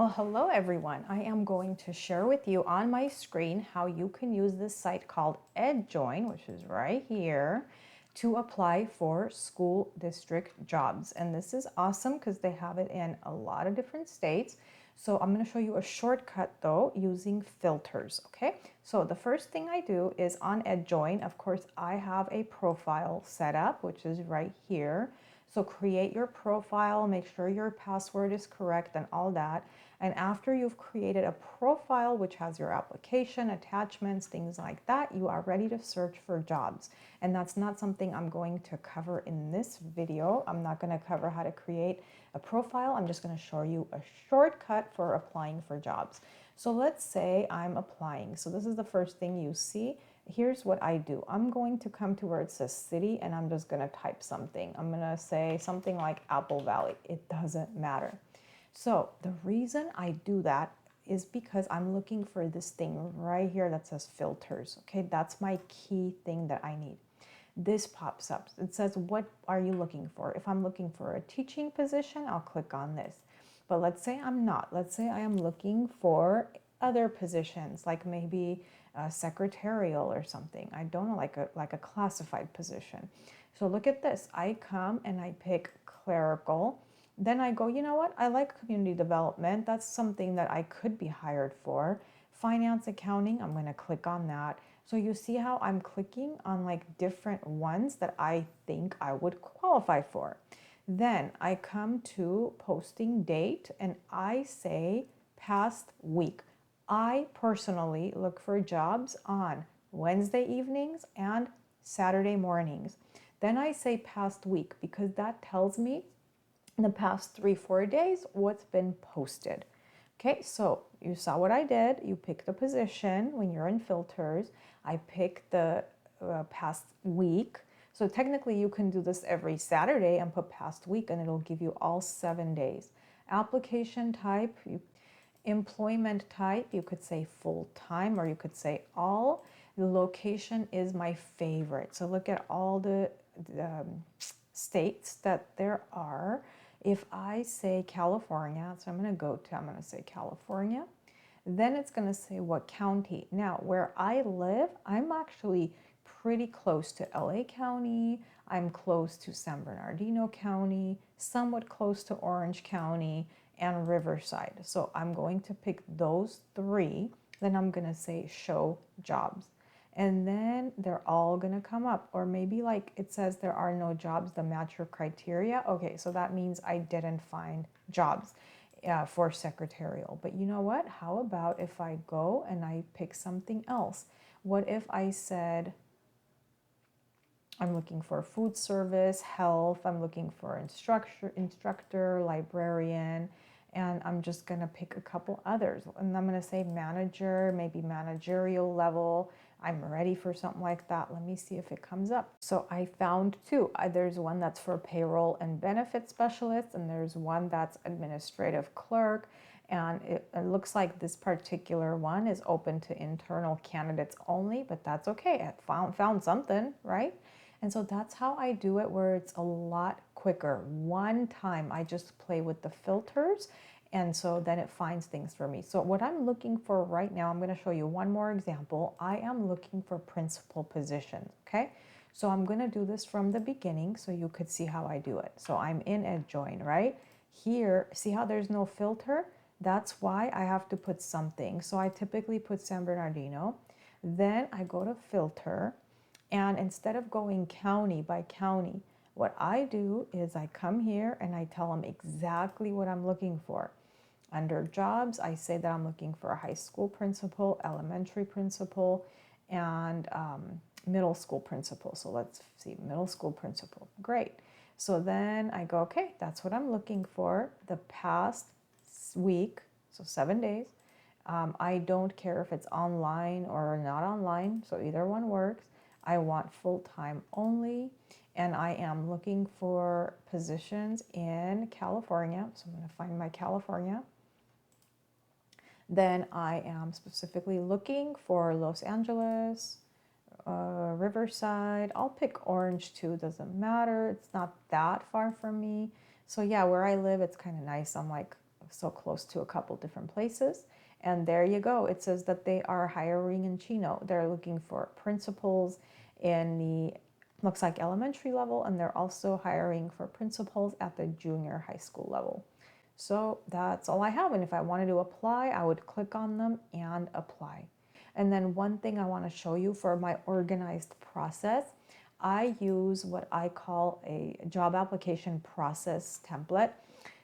Well, hello everyone. I am going to share with you on my screen how you can use this site called EdJoin, which is right here, to apply for school district jobs. And this is awesome because they have it in a lot of different states. So I'm going to show you a shortcut though using filters, okay? So the first thing I do is on EdJoin, of course, I have a profile set up, which is right here. So create your profile, make sure your password is correct and all that. And after you've created a profile, which has your application, attachments, things like that, you are ready to search for jobs. And that's not something I'm going to cover in this video. I'm not going to cover how to create a profile. I'm just going to show you a shortcut for applying for jobs. So let's say I'm applying. So this is the first thing you see. Here's what I do. I'm going to come to where it says city and I'm just going to type something. I'm going to say something like Apple Valley. It doesn't matter. So the reason I do that is because I'm looking for this thing right here that says filters. Okay, that's my key thing that I need. This pops up. It says, what are you looking for? If I'm looking for a teaching position, I'll click on this. But let's say I'm not. Let's say I am looking for other positions, like maybe secretarial or something. I don't know, like a classified position. So look at this. I come and I pick clerical. Then I go, you know what? I like community development. That's something that I could be hired for. Finance, accounting, I'm going to click on that. So you see how I'm clicking on like different ones that I think I would qualify for. Then I come to posting date and I say past week. I personally look for jobs on Wednesday evenings and Saturday mornings. Then I say past week because that tells me in the past 3-4 days what's been posted. Okay, so you saw what I did. You pick the position when you're in filters. I pick the past week. So technically you can do this every Saturday and put past week and it'll give you all 7 days. Application type, employment type, you could say full-time or you could say all. The location is my favorite. So look at all the states that there are. If I say California, so I'm going to say California, then it's going to say what county. Now, where I live, I'm actually pretty close to LA County. I'm close to San Bernardino County, somewhat close to Orange County, and Riverside. So I'm going to pick those three. Then I'm going to say show jobs. And then they're all gonna come up. Or maybe like it says there are no jobs that match your criteria. Okay, so that means I didn't find jobs for secretarial. But you know what? How about if I go and I pick something else? What if I said, I'm looking for food service, health, I'm looking for instructor, librarian, and I'm just gonna pick a couple others. And I'm gonna say manager, maybe managerial level. I'm ready for something like that. Let me see if it comes up. So I found two. There's one that's for payroll and benefit specialist, and there's one that's administrative clerk. And it looks like this particular one is open to internal candidates only, but that's okay. I found something, right? And so that's how I do it, where it's a lot quicker. One time I just play with the filters, and so then it finds things for me. So what I'm looking for right now, I'm going to show you one more example. I am looking for principal positions, okay? So I'm going to do this from the beginning so you could see how I do it. So I'm in EdJoin, right? Here, see how there's no filter? That's why I have to put something. So I typically put San Bernardino. Then I go to filter. And instead of going county by county, what I do is I come here and I tell them exactly what I'm looking for. Under jobs, I say that I'm looking for a high school principal, elementary principal, and middle school principal. So let's see, middle school principal. Great. So then I go, okay, that's what I'm looking for. The past week, so 7 days. I don't care if it's online or not online, so either one works. I want full-time only, and I am looking for positions in California. So I'm going to find my California. Then I am specifically looking for Los Angeles, Riverside. I'll pick Orange too, doesn't matter. It's not that far from me. So yeah, where I live, it's kind of nice. I'm like so close to a couple different places. And there you go. It says that they are hiring in Chino. They're looking for principals in the, looks like elementary level, and they're also hiring for principals at the junior high school level. So that's all I have. And if I wanted to apply, I would click on them and apply. And then one thing I want to show you for my organized process, I use what I call a job application process template.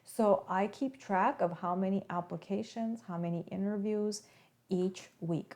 So I keep track of how many applications, how many interviews each week.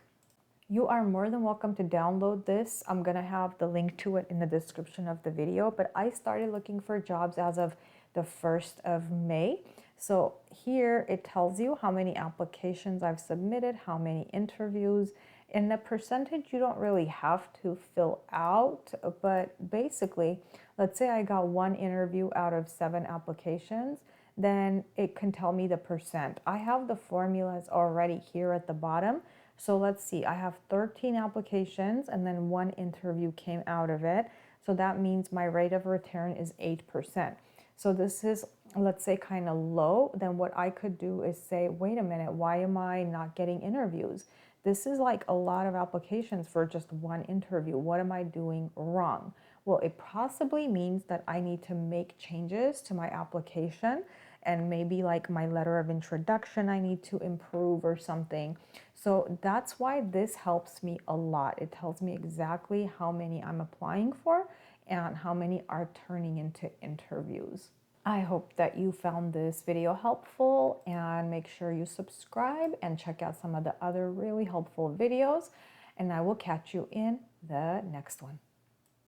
You are more than welcome to download this. I'm going to have the link to it in the description of the video, but I started looking for jobs as of the 1st of May. So here it tells you how many applications I've submitted, how many interviews, and the percentage you don't really have to fill out, but basically, let's say I got 1 interview out of 7 applications, then it can tell me the percent. I have the formulas already here at the bottom. So let's see, I have 13 applications and then 1 interview came out of it. So that means my rate of return is 8%. So this is, let's say, kind of low. Then what I could do is say, wait a minute, why am I not getting interviews? This is like a lot of applications for just 1 interview. What am I doing wrong? Well, it possibly means that I need to make changes to my application, and maybe like my letter of introduction I need to improve or something. So that's why this helps me a lot. It tells me exactly how many I'm applying for and how many are turning into interviews. I hope that you found this video helpful, and make sure you subscribe and check out some of the other really helpful videos, and I will catch you in the next one.